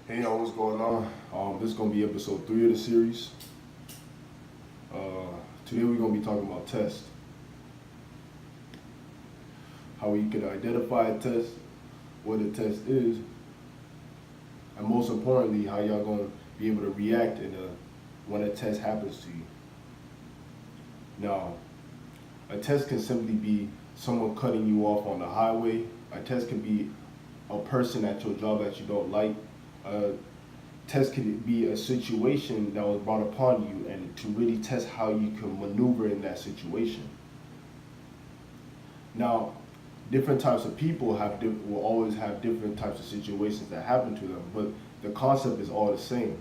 Hey y'all, what's going on? This is gonna be episode 3 of the series. Today we're gonna be talking about tests. How you can identify a test, what a test is, and most importantly, how y'all gonna be able to react when a test happens to you. Now, a test can simply be someone cutting you off on the highway. A test can be a person at your job that you don't like. A test could be a situation that was brought upon you and to really test how you can maneuver in that situation. Now, different types of people will always have different types of situations that happen to them, but the concept is all the same.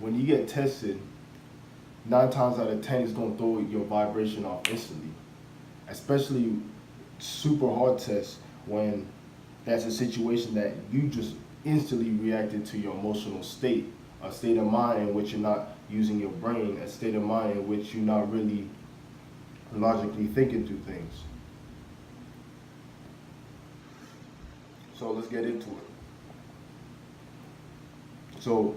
When you get tested, 9 times out of 10 it's going to throw your vibration off instantly, especially super hard tests when that's a situation that you just instantly reacted to your emotional state, a state of mind in which you're not using your brain, a state of mind in which you're not really logically thinking through things. So let's get into it. So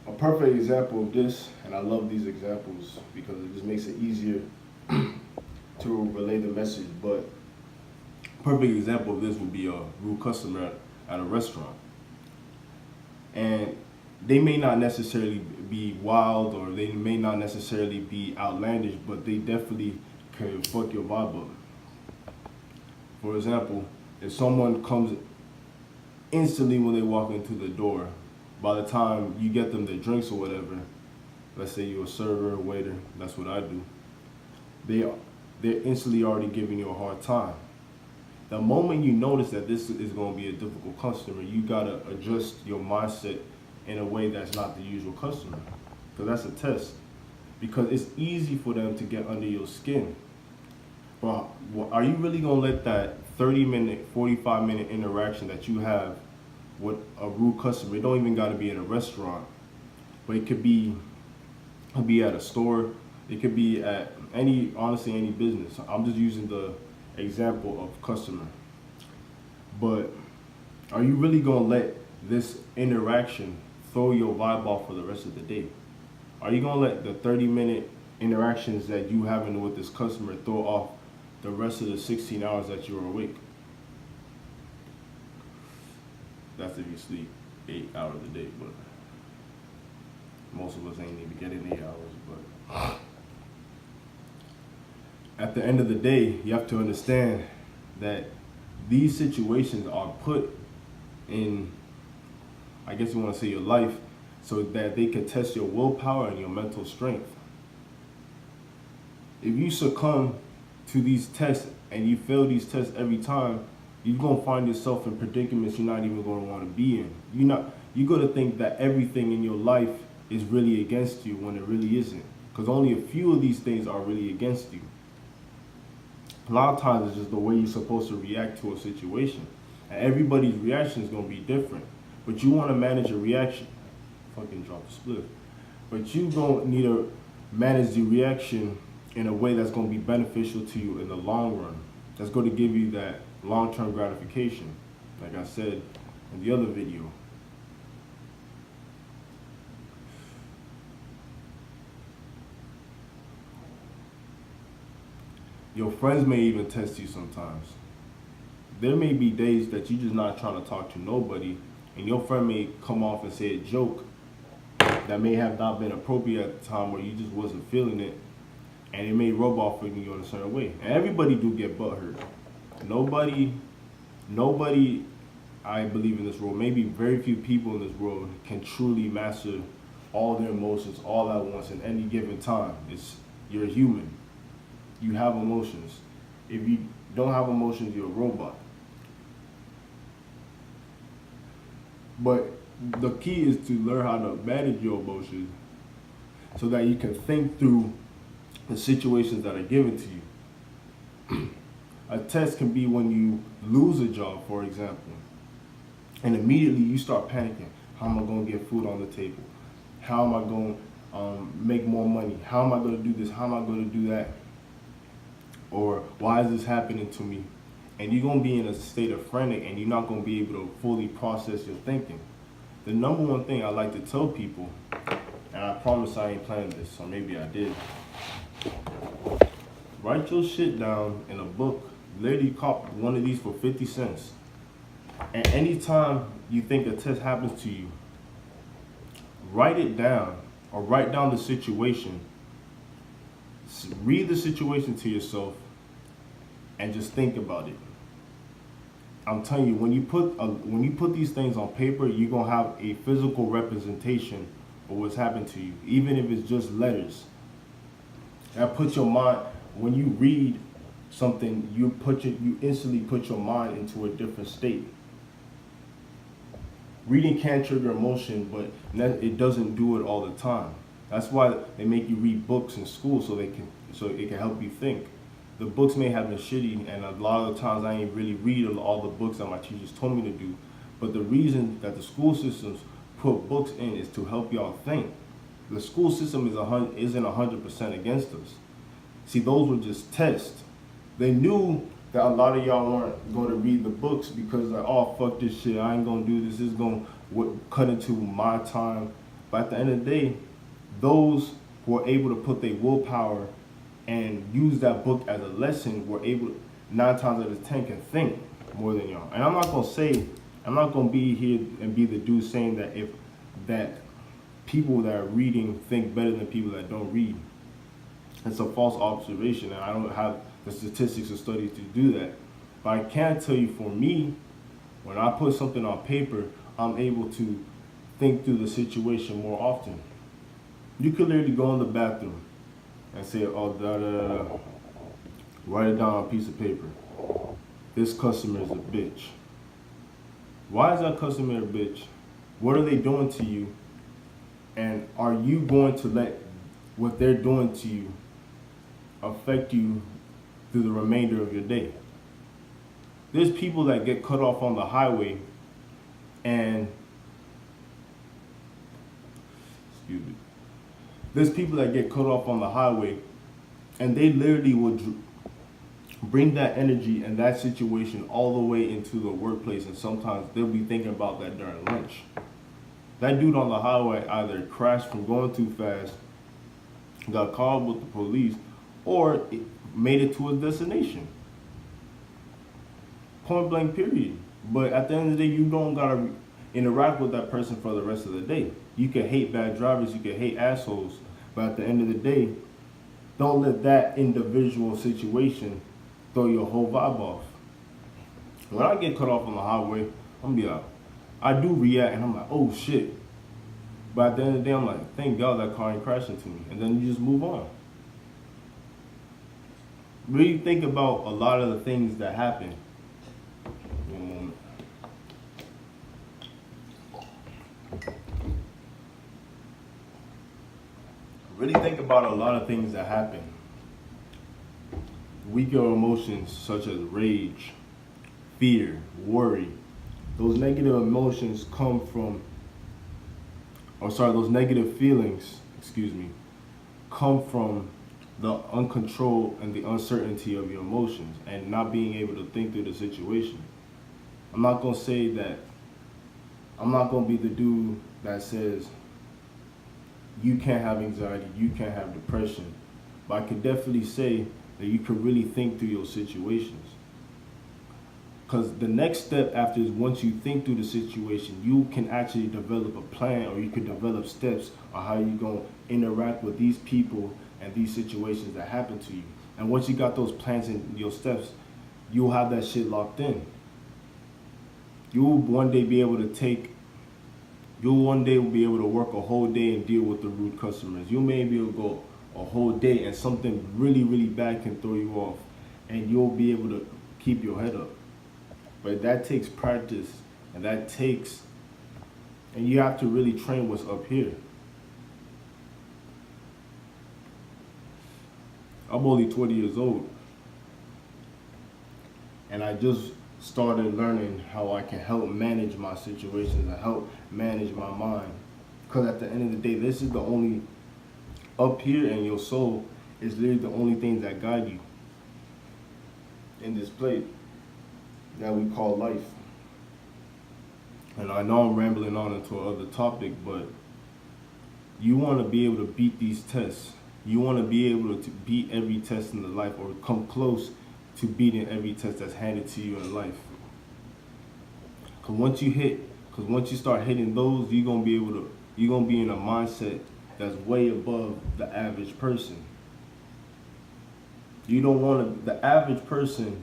a perfect example of this, and I love these examples because it just makes it easier to relay the message, but a perfect example of this would be a rude customer at a restaurant. And they may not necessarily be wild or they may not necessarily be outlandish, but they definitely can fuck your vibe up. For example, if someone comes instantly when they walk into the door, by the time you get them their drinks or whatever, let's say you're a server or waiter, that's what I do, they're instantly already giving you a hard time. The moment you notice that this is going to be a difficult customer, you got to adjust your mindset in a way that's not the usual customer. Because that's a test. Because it's easy for them to get under your skin. But are you really going to let that 30-minute, 45-minute interaction that you have with a rude customer, it don't even got to be in a restaurant, but it could be at a store, it could be at honestly any business. I'm just using the example of customer. But are you really gonna let this interaction throw your vibe off for the rest of the day? Are you gonna let the 30-minute interactions that you having with this customer throw off the rest of the 16 hours that you're awake? That's if you sleep 8 hours a day, but most of us ain't even getting 8 hours. But at the end of the day, you have to understand that these situations are put in, I guess you want to say, your life so that they can test your willpower and your mental strength. If you succumb to these tests and you fail these tests every time, you're going to find yourself in predicaments you're not even going to want to be in. You're going to think that everything in your life is really against you when it really isn't. Because only a few of these things are really against you. A lot of times it's just the way you're supposed to react to a situation. And everybody's reaction is going to be different. But you want to manage your reaction. Fucking drop the split. But you don't need to manage the reaction in a way that's going to be beneficial to you in the long run. That's going to give you that long-term gratification, like I said in the other video. Your friends may even test you sometimes. There may be days that you're just not trying to talk to nobody, and your friend may come off and say a joke that may have not been appropriate at the time, or you just wasn't feeling it, and it may rub off on you in a certain way. And everybody do get butthurt. Nobody, I believe in this world, maybe very few people in this world can truly master all their emotions all at once at any given time. You're a human. You have emotions. If you don't have emotions, you're a robot. But the key is to learn how to manage your emotions so that you can think through the situations that are given to you. A test can be when you lose a job, for example, and immediately you start panicking. How am I going to get food on the table? How am I going to make more money? How am I going to do this? How am I going to do that? Or why is this happening to me? And you're going to be in a state of frantic and you're not going to be able to fully process your thinking. The number one thing I like to tell people, and I promise I ain't planned this, or maybe I did, write your shit down in a book. Literally cop one of these for 50 cents. And anytime you think a test happens to you, write it down or write down the situation. Read the situation to yourself and just think about it. I'm telling you, when you put these things on paper, you're gonna have a physical representation of what's happened to you, even if it's just letters. That puts your mind, when you read something, you instantly put your mind into a different state. Reading can trigger emotion, but it doesn't do it all the time. That's why they make you read books in school so it can help you think. The books may have been shitty, and a lot of the times I ain't really read all the books that my teachers told me to do. But the reason that the school systems put books in is to help y'all think. The school system isn't 100% against us. See, those were just tests. They knew that a lot of y'all weren't going to read the books because like, oh, fuck this shit, I ain't going to do this, this is going to cut into my time. But at the end of the day, those who are able to put their willpower and use that book as a lesson were able to, 9 times out of 10 can think more than y'all. And I'm not going to be here and be the dude saying that people that are reading think better than people that don't read. It's a false observation, and I don't have the statistics or studies to do that. But I can tell you, for me, when I put something on paper, I'm able to think through the situation more often. You could literally go in the bathroom and say, oh, write it down on a piece of paper. This customer is a bitch. Why is that customer a bitch? What are they doing to you? And are you going to let what they're doing to you affect you through the remainder of your day? There's people that get cut off on the highway and there's people that get cut off on the highway and they literally would bring that energy and that situation all the way into the workplace, and sometimes they'll be thinking about that during lunch. That dude on the highway either crashed from going too fast, got called with the police, or made it to his destination. Point blank period. But at the end of the day, you don't gotta interact with that person for the rest of the day. You can hate bad drivers, you can hate assholes, but at the end of the day, don't let that individual situation throw your whole vibe off. When I get cut off on the highway, I'm gonna be like, I do react and I'm like, oh shit. But at the end of the day, I'm like, thank God that car ain't crashing into me. And then you just move on. Really think about a lot of the things that happen. One moment. Really think about a lot of things that happen. Weaker emotions such as rage, fear, worry. Those negative emotions come from, those negative feelings, come from the uncontrolled and the uncertainty of your emotions and not being able to think through the situation. I'm not going to say that, I'm not going to be the dude that says you can't have anxiety, you can't have depression, but I could definitely say that you could really think through your situations. Because the next step after is, once you think through the situation, you can actually develop a plan, or you can develop steps on how you're going to interact with these people and these situations that happen to you. And once you got those plans and your steps, you'll have that shit locked in. You'll one day be able to work a whole day and deal with the rude customers. You may be able to go a whole day and something really, really bad can throw you off, and you'll be able to keep your head up. But that takes practice, and you have to really train what's up here. I'm only 20 years old, and I just started learning how I can help manage my situations and help manage my mind. Because at the end of the day, this is the only, up here in your soul is literally the only things that guide you in this place that we call life. And I know I'm rambling on into another topic, but you want to be able to beat these tests. You want to be able to beat every test in the life, or come close to beating every test that's handed to you in life. Cause once you start hitting those, you're gonna be in a mindset that's way above the average person. You don't want to. The average person,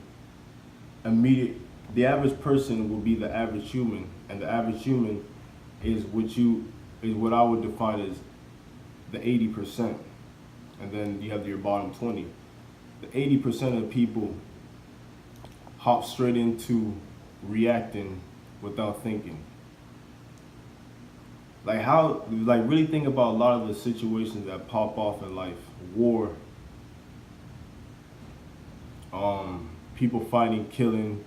the average person will be the average human, and the average human is what I would define as the 80%, and then you have your bottom 20. The 80% of people hop straight into reacting without thinking. Like really think about a lot of the situations that pop off in life. War, people fighting, killing,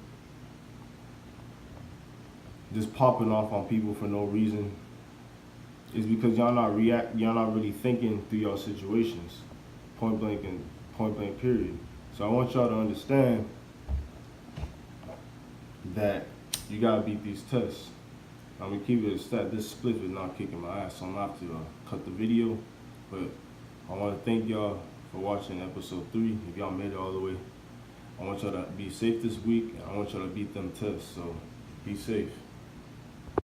just popping off on people for no reason. Is because y'all not really thinking through your situations. Point blank period. So I want y'all to understand that you gotta beat these tests. I'm gonna keep it a stat. This split is not kicking my ass, so I'm gonna have to cut the video. But I want to thank y'all for watching episode 3. If y'all made it all the way, I want y'all to be safe this week, and I want y'all to beat them tests. So be safe.